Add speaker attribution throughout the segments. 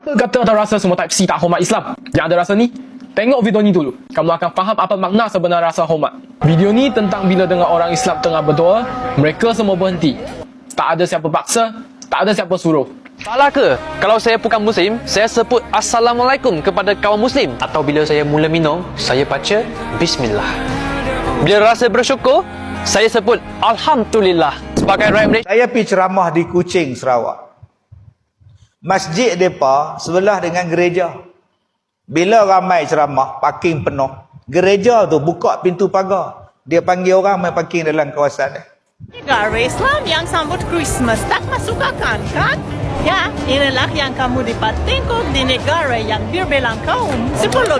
Speaker 1: Kata atau rasa semua type C tak hormat Islam? Yang ada rasa ni, tengok video ni dulu. Kamu akan faham apa makna sebenar rasa hormat. Video ni tentang bila dengar orang Islam tengah berdoa, mereka semua berhenti. Tak ada siapa paksa, tak ada siapa suruh.
Speaker 2: Salah ke? Kalau saya bukan Muslim, saya sebut Assalamualaikum kepada kaum Muslim. Atau bila saya mula minum, saya baca Bismillah. Bila rasa bersyukur, saya sebut Alhamdulillah. Sebagai rakyat Malaysia,
Speaker 3: Saya pergi ceramah di Kuching, Sarawak. Masjid mereka sebelah dengan gereja. Bila ramai ceramah, parking penuh. Gereja tu buka pintu pagar. Dia panggil orang main parking dalam kawasan dia.
Speaker 4: Negara Islam yang sambut Christmas tak masuk akal kan? Ya, inilah yang kamu dapat tengok di negara yang berbelang kaum. 10%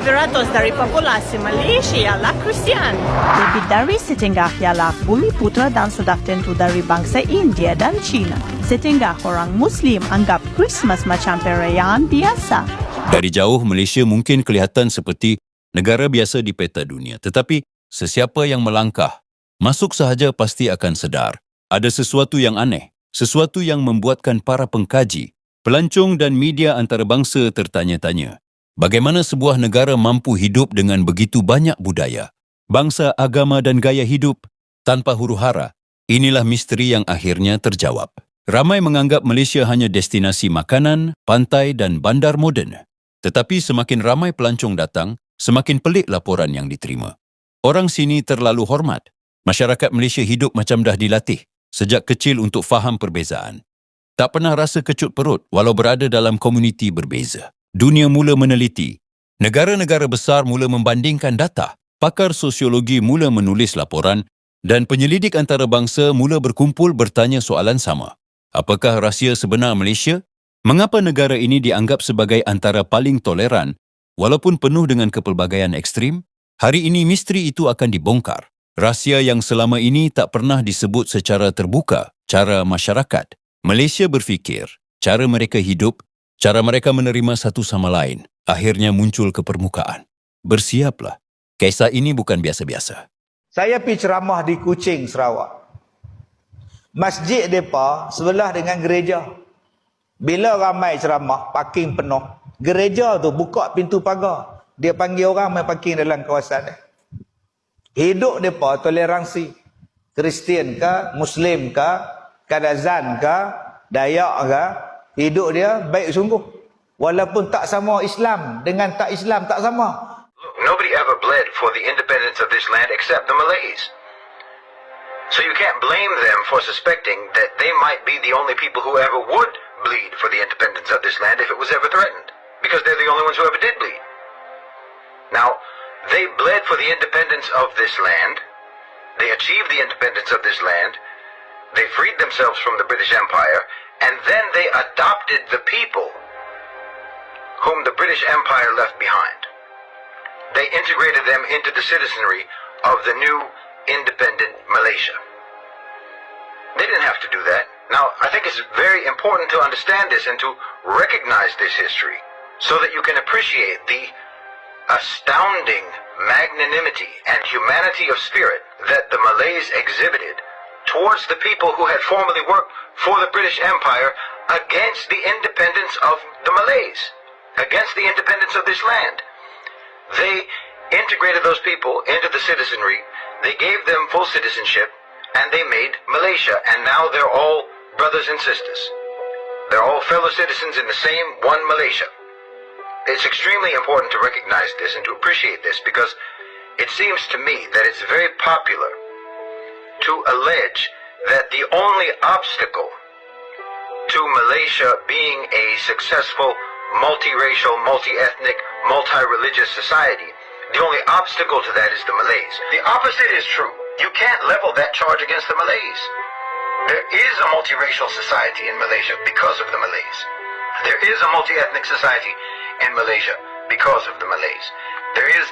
Speaker 4: dari populasi Malaysia ialah Kristian. Lebih dari setengah ialah bumi putra dan sudah tentu dari bangsa India dan China. Setengah orang Muslim anggap Christmas macam perayaan biasa.
Speaker 5: Dari jauh, Malaysia mungkin kelihatan seperti negara biasa di peta dunia. Tetapi, sesiapa yang melangkah, masuk sahaja pasti akan sedar. Ada sesuatu yang aneh, sesuatu yang membuatkan para pengkaji, pelancong dan media antarabangsa tertanya-tanya. Bagaimana sebuah negara mampu hidup dengan begitu banyak budaya, bangsa, agama dan gaya hidup tanpa huru-hara? Inilah misteri yang akhirnya terjawab. Ramai menganggap Malaysia hanya destinasi makanan, pantai dan bandar moden. Tetapi semakin ramai pelancong datang, semakin pelik laporan yang diterima. Orang sini terlalu hormat. Masyarakat Malaysia hidup macam dah dilatih sejak kecil untuk faham perbezaan. Tak pernah rasa kecut perut walau berada dalam komuniti berbeza. Dunia mula meneliti. Negara-negara besar mula membandingkan data. Pakar sosiologi mula menulis laporan dan penyelidik antarabangsa mula berkumpul bertanya soalan sama. Apakah rahsia sebenar Malaysia? Mengapa negara ini dianggap sebagai antara paling toleran walaupun penuh dengan kepelbagaian ekstrim? Hari ini misteri itu akan dibongkar. Rahsia yang selama ini tak pernah disebut secara terbuka, cara masyarakat Malaysia berfikir, cara mereka hidup, cara mereka menerima satu sama lain, akhirnya muncul ke permukaan. Bersiaplah, kisah ini bukan biasa-biasa.
Speaker 3: Saya pergi ceramah di Kuching, Sarawak. Masjid mereka sebelah dengan gereja. Bila ramai ceramah, parking penuh. Gereja tu buka pintu pagar. Dia panggil orang main parking dalam kawasan dia. Hidup mereka toleransi. Kristian ke, Muslim ke, Kadazan ke, Dayak ke, hidup dia baik sungguh. Walaupun tak sama Islam dengan tak Islam tak sama.
Speaker 6: Nobody ever bled for the independence of this land except the Malays. So you can't blame them for suspecting that they might be the only people who ever would bleed for the independence of this land if it was ever threatened. Because they're the only ones who ever did bleed. Now, they bled for the independence of this land. They achieved the independence of this land. They freed themselves from the British Empire. And then they adopted the people whom the British Empire left behind. They integrated them into the citizenry of the new independent Malaysia. They didn't have to do that. Now, I think it's very important to understand this and to recognize this history so that you can appreciate the astounding magnanimity and humanity of spirit that the Malays exhibited towards the people who had formerly worked for the British Empire against the independence of the Malays, against the independence of this land. They integrated those people into the citizenry. They gave them full citizenship, and they made Malaysia, and now they're all brothers and sisters. They're all fellow citizens in the same one Malaysia. It's extremely important to recognize this and to appreciate this because it seems to me that it's very popular to allege that the only obstacle to Malaysia being a successful, multiracial, multi-ethnic, multi-religious society, the only obstacle to that is the Malays. The opposite is true. You can't level that charge against the Malays. There is a multiracial society in Malaysia because of the Malays. There is a multi-ethnic society in Malaysia because of the Malays. There is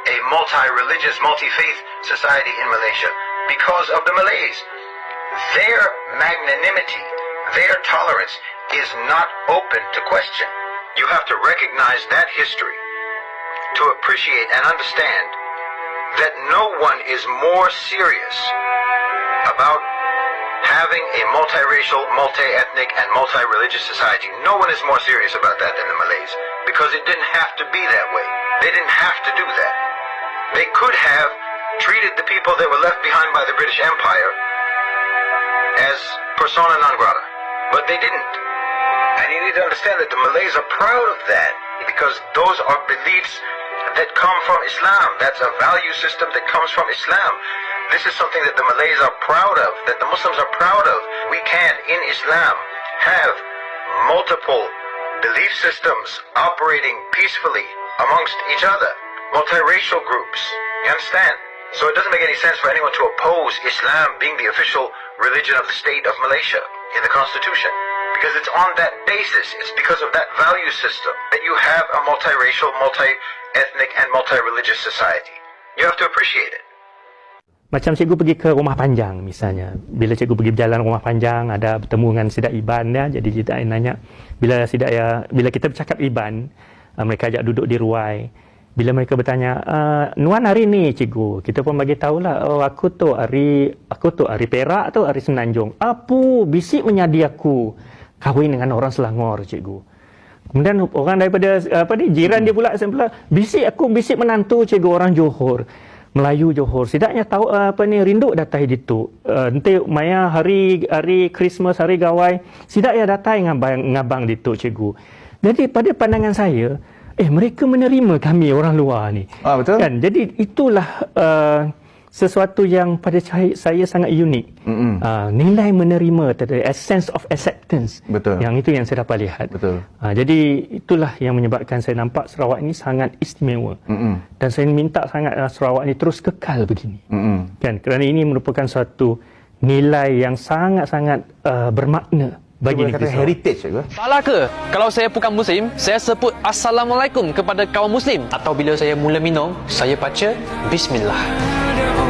Speaker 6: a multi-religious, multi-faith society in Malaysia because of the Malays. Their magnanimity, their tolerance is not open to question. You have to recognize that history to appreciate and understand that no one is more serious about having a multiracial, multi-ethnic, and multi-religious society. No one is more serious about that than the Malays, because it didn't have to be that way. They didn't have to do that. They could have treated the people that were left behind by the British Empire as persona non grata, but they didn't. And you need to understand that the Malays are proud of that, because those are beliefs that come from Islam. That's a value system that comes from Islam. This is something that the Malays are proud of, that the Muslims are proud of. We can, in Islam, have multiple belief systems operating peacefully amongst each other, multiracial groups. You understand? So it doesn't make any sense for anyone to oppose Islam being the official religion of the state of Malaysia in the constitution. Because it's on that basis, it's because of that value system that you have a multiracial, multi-ethnic and multi-religious society. You have to appreciate it.
Speaker 7: Macam cikgu pergi ke Rumah Panjang misalnya. Bila cikgu pergi berjalan Rumah Panjang, ada bertemu dengan Sidak Iban ya. Jadi kita nanya, bila kita bercakap Iban, mereka ajak duduk di ruai. Bila mereka bertanya, Nuan hari ni cikgu, kita pun bagi tahulah, oh aku tu hari Perak tu, hari Semenanjung. Apa bisik menyadi aku kahwin dengan orang Selangor cikgu. Kemudian orang daripada jiran dia pula bisik menantu cikgu orang Johor. Melayu Johor. Sidaknya tahu rindu datang itu. Nanti maya hari Christmas, hari Gawai, sidaknya datang ngabang itu cikgu. Jadi pada pandangan saya, mereka menerima kami orang luar ni.
Speaker 8: Betul.
Speaker 7: Kan? Jadi itulah sesuatu yang pada saya sangat unik. Nilai menerima, a sense of acceptance.
Speaker 8: Betul.
Speaker 7: Yang itu yang saya dapat lihat.
Speaker 8: Betul.
Speaker 7: Jadi itulah yang menyebabkan saya nampak Sarawak ini sangat istimewa. Dan saya minta sangat Sarawak ini terus kekal begini. Kan? Kerana ini merupakan suatu nilai yang sangat-sangat bermakna bagi negeri Sarawak.
Speaker 8: Heritage ke?
Speaker 2: Salah ke kalau saya bukan Muslim, saya sebut Assalamualaikum kepada kaum Muslim? Atau bila saya mula minum, saya baca Bismillah.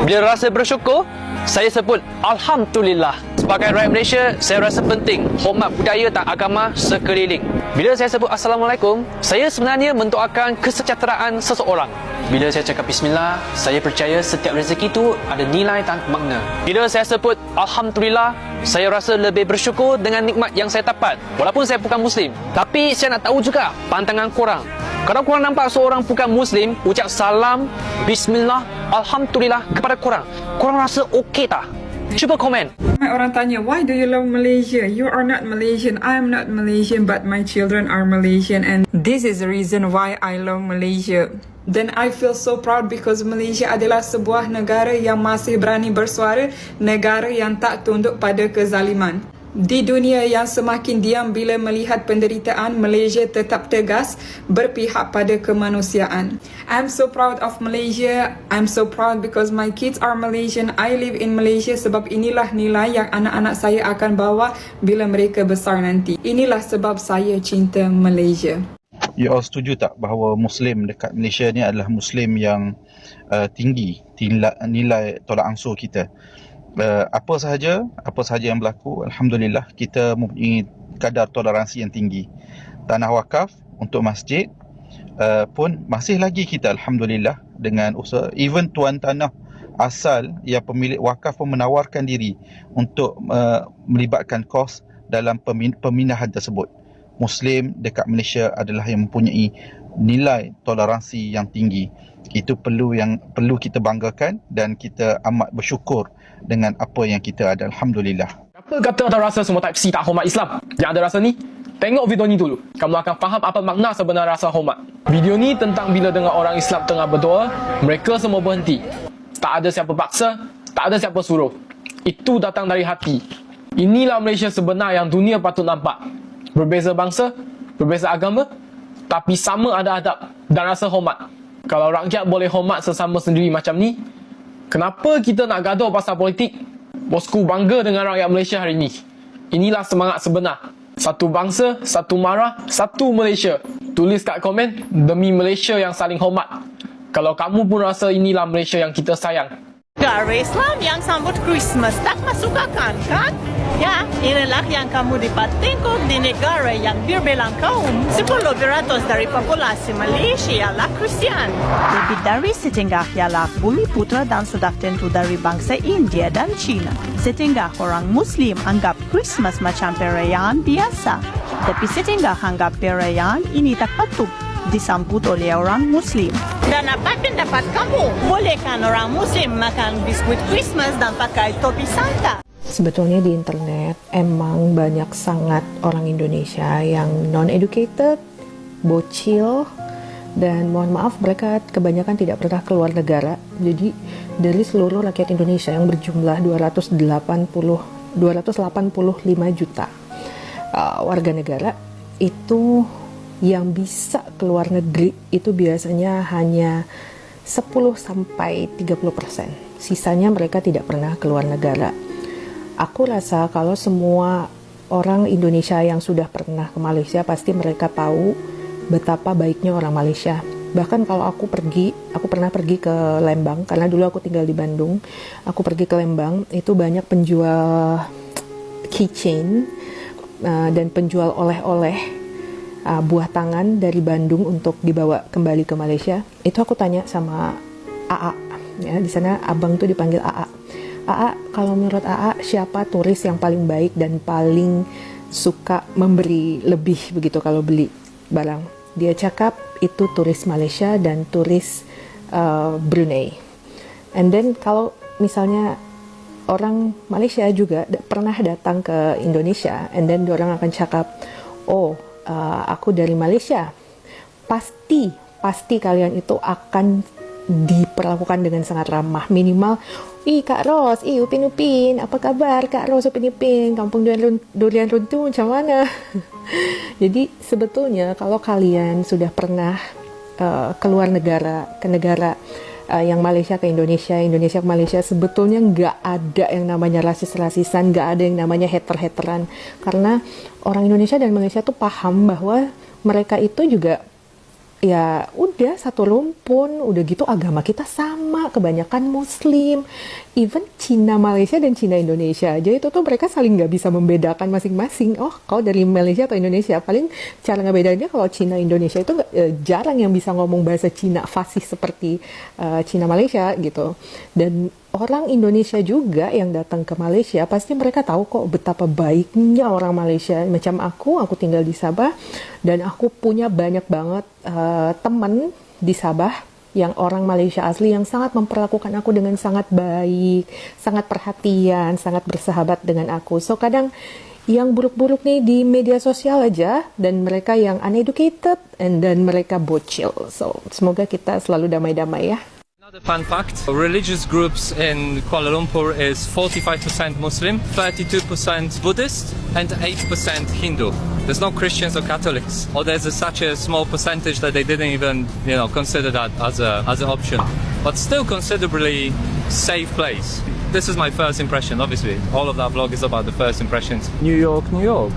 Speaker 2: Bila rasa bersyukur, saya sebut Alhamdulillah. Sebagai rakyat Malaysia, saya rasa penting hormat budaya dan agama sekeliling. Bila saya sebut Assalamualaikum, saya sebenarnya mendoakan kesejahteraan seseorang. Bila saya cakap Bismillah, saya percaya setiap rezeki itu ada nilai dan makna. Bila saya sebut Alhamdulillah, saya rasa lebih bersyukur dengan nikmat yang saya dapat. Walaupun saya bukan Muslim. Tapi saya nak tahu juga pandangan korang. Kalau korang nampak seorang bukan Muslim ucap salam, Bismillah, Alhamdulillah kepada korang, korang rasa okey tak? Cuba komen.
Speaker 9: Orang tanya, why do you love Malaysia? You are not Malaysian. I am not Malaysian, but my children are Malaysian, and this is the reason why I love Malaysia. Then I feel so proud because Malaysia adalah sebuah negara yang masih berani bersuara, negara yang tak tunduk pada kezaliman. Di dunia yang semakin diam bila melihat penderitaan, Malaysia tetap tegas berpihak pada kemanusiaan. I'm so proud of Malaysia. I'm so proud because my kids are Malaysian. I live in Malaysia sebab inilah nilai yang anak-anak saya akan bawa bila mereka besar nanti. Inilah sebab saya cinta Malaysia.
Speaker 10: You all setuju tak bahawa Muslim dekat Malaysia ni adalah Muslim yang tinggi nilai tolak ansur kita? Apa sahaja yang berlaku, Alhamdulillah kita mempunyai kadar toleransi yang tinggi. Tanah wakaf untuk masjid pun masih lagi kita Alhamdulillah dengan usaha. Even tuan tanah asal yang pemilik wakaf pun menawarkan diri untuk melibatkan kos dalam pemindahan tersebut. Muslim dekat Malaysia adalah yang mempunyai nilai toleransi yang tinggi. Itu perlu kita banggakan dan kita amat bersyukur dengan apa yang kita ada. Alhamdulillah.
Speaker 1: Apa kata atau rasa semua type C tak hormat Islam? Yang ada rasa ni, tengok video ni dulu. Kamu akan faham apa makna sebenar rasa hormat. Video ni tentang bila dengar orang Islam tengah berdoa, mereka semua berhenti. Tak ada siapa paksa, tak ada siapa suruh. Itu datang dari hati. Inilah Malaysia sebenar yang dunia patut nampak. Berbeza bangsa, berbeza agama, tapi sama ada adab dan rasa hormat. Kalau rakyat boleh hormat sesama sendiri macam ni, kenapa kita nak gaduh pasal politik? Bosku bangga dengan rakyat Malaysia hari ini. Inilah semangat sebenar. Satu bangsa, satu marah, satu Malaysia. Tulis kat komen, demi Malaysia yang saling hormat. Kalau kamu pun rasa inilah Malaysia yang kita sayang.
Speaker 4: Negara Islam yang sambut Christmas tak masuk akal, kan? Ya, inilah yang kamu dapat tengok di negara yang berbelang kaum. 10% dari populasi Malaysia ialah Kristian. Lebih dari setengah ialah bumi putra dan sudah tentu dari bangsa India dan China. Setengah orang Muslim anggap Christmas macam perayaan biasa. Tapi setengah anggap perayaan ini tak patut disambut oleh orang Muslim. Dan apa pendapat kamu? Bolehkan orang Muslim makan biskuit Christmas dan pakai topi Santa?
Speaker 8: Sebetulnya di internet emang banyak sangat orang Indonesia yang non-educated, bocil, dan mohon maaf mereka kebanyakan tidak pernah keluar negara. Jadi dari seluruh rakyat Indonesia yang berjumlah 285 juta warga negara, itu yang bisa keluar negeri itu biasanya hanya 10-30%. Sisanya mereka tidak pernah keluar negara. Aku rasa kalau semua orang Indonesia yang sudah pernah ke Malaysia pasti mereka tahu betapa baiknya orang Malaysia. Bahkan kalau aku pernah pergi ke Lembang, karena dulu aku tinggal di Bandung. Aku pergi ke Lembang, itu banyak penjual keychain dan penjual oleh-oleh buah tangan dari Bandung untuk dibawa kembali ke Malaysia. Itu aku tanya sama AA, ya di sana abang tuh dipanggil AA. AA, kalau menurut AA siapa turis yang paling baik dan paling suka memberi lebih begitu kalau beli barang? Dia cakap itu turis Malaysia dan turis Brunei. And then kalau misalnya orang Malaysia juga pernah datang ke Indonesia, and then orang akan cakap, oh aku dari Malaysia, pasti kalian itu akan diperlakukan dengan sangat ramah. Minimal, Kak Ros, Upin, apa kabar Kak Ros, Upin, kampung durian runtuh macam mana? Jadi sebetulnya kalau kalian sudah pernah keluar negara, ke negara yang Malaysia ke Indonesia, Indonesia ke Malaysia, sebetulnya nggak ada yang namanya rasis-rasisan, nggak ada yang namanya hater-hateran. Karena orang Indonesia dan Malaysia tuh paham bahwa mereka itu juga ya udah satu rumpun, udah gitu agama kita sama, kebanyakan Muslim. Even Cina Malaysia dan Cina Indonesia aja itu tuh mereka saling nggak bisa membedakan masing-masing. Oh, kau dari Malaysia atau Indonesia? Paling cara ngebedainnya kalau Cina Indonesia itu jarang yang bisa ngomong bahasa Cina fasih seperti Cina Malaysia gitu. Dan orang Indonesia juga yang datang ke Malaysia pasti mereka tahu kok betapa baiknya orang Malaysia. Macam aku tinggal di Sabah dan aku punya banyak banget teman di Sabah yang orang Malaysia asli yang sangat memperlakukan aku dengan sangat baik, sangat perhatian, sangat bersahabat dengan aku. So kadang yang buruk-buruk nih di media sosial aja, dan mereka yang uneducated and dan mereka bocil. So semoga kita selalu damai-damai ya.
Speaker 11: Another fun fact, religious groups in Kuala Lumpur is 45% Muslim, 32% Buddhist and 8% Hindu. There's no Christians or Catholics, or there's such a small percentage that they didn't even, consider that as an option. But still considerably safe place. This is my first impression, obviously. All of that vlog is about the first impressions. New York, New York.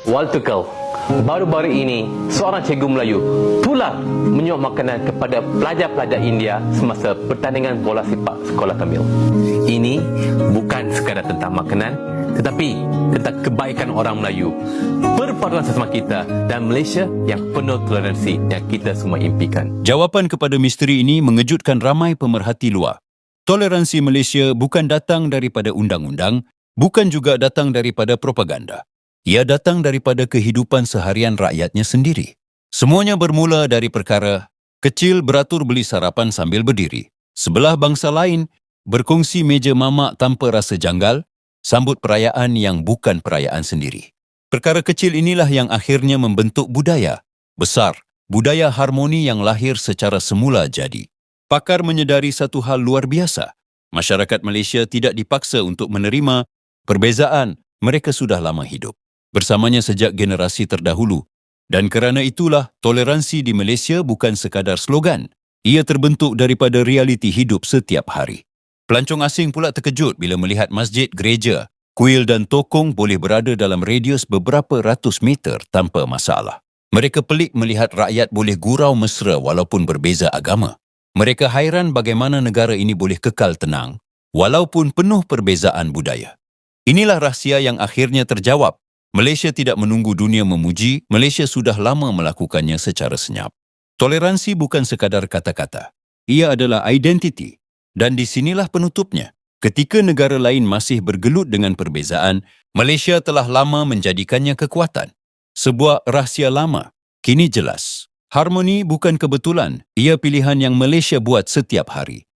Speaker 2: Walter Kau, baru-baru ini seorang cikgu Melayu pula menyuap makanan kepada pelajar-pelajar India semasa pertandingan bola sepak sekolah Tamil. Ini bukan sekadar tentang makanan, tetapi tentang kebaikan orang Melayu, perpaduan sesama kita dan Malaysia yang penuh toleransi yang kita semua impikan.
Speaker 5: Jawapan kepada misteri ini mengejutkan ramai pemerhati luar. Toleransi Malaysia bukan datang daripada undang-undang, bukan juga datang daripada propaganda. Ia datang daripada kehidupan seharian rakyatnya sendiri. Semuanya bermula dari perkara kecil beratur beli sarapan sambil berdiri. Sebelah bangsa lain berkongsi meja mamak tanpa rasa janggal, sambut perayaan yang bukan perayaan sendiri. Perkara kecil inilah yang akhirnya membentuk budaya besar, budaya harmoni yang lahir secara semula jadi. Pakar menyedari satu hal luar biasa. Masyarakat Malaysia tidak dipaksa untuk menerima perbezaan, mereka sudah lama hidup bersamanya sejak generasi terdahulu. Dan kerana itulah, toleransi di Malaysia bukan sekadar slogan. Ia terbentuk daripada realiti hidup setiap hari. Pelancong asing pula terkejut bila melihat masjid, gereja, kuil dan tokong boleh berada dalam radius beberapa ratus meter tanpa masalah. Mereka pelik melihat rakyat boleh gurau mesra walaupun berbeza agama. Mereka hairan bagaimana negara ini boleh kekal tenang, walaupun penuh perbezaan budaya. Inilah rahsia yang akhirnya terjawab. Malaysia tidak menunggu dunia memuji, Malaysia sudah lama melakukannya secara senyap. Toleransi bukan sekadar kata-kata. Ia adalah identiti. Dan disinilah penutupnya. Ketika negara lain masih bergelut dengan perbezaan, Malaysia telah lama menjadikannya kekuatan. Sebuah rahsia lama, kini jelas. Harmoni bukan kebetulan, ia pilihan yang Malaysia buat setiap hari.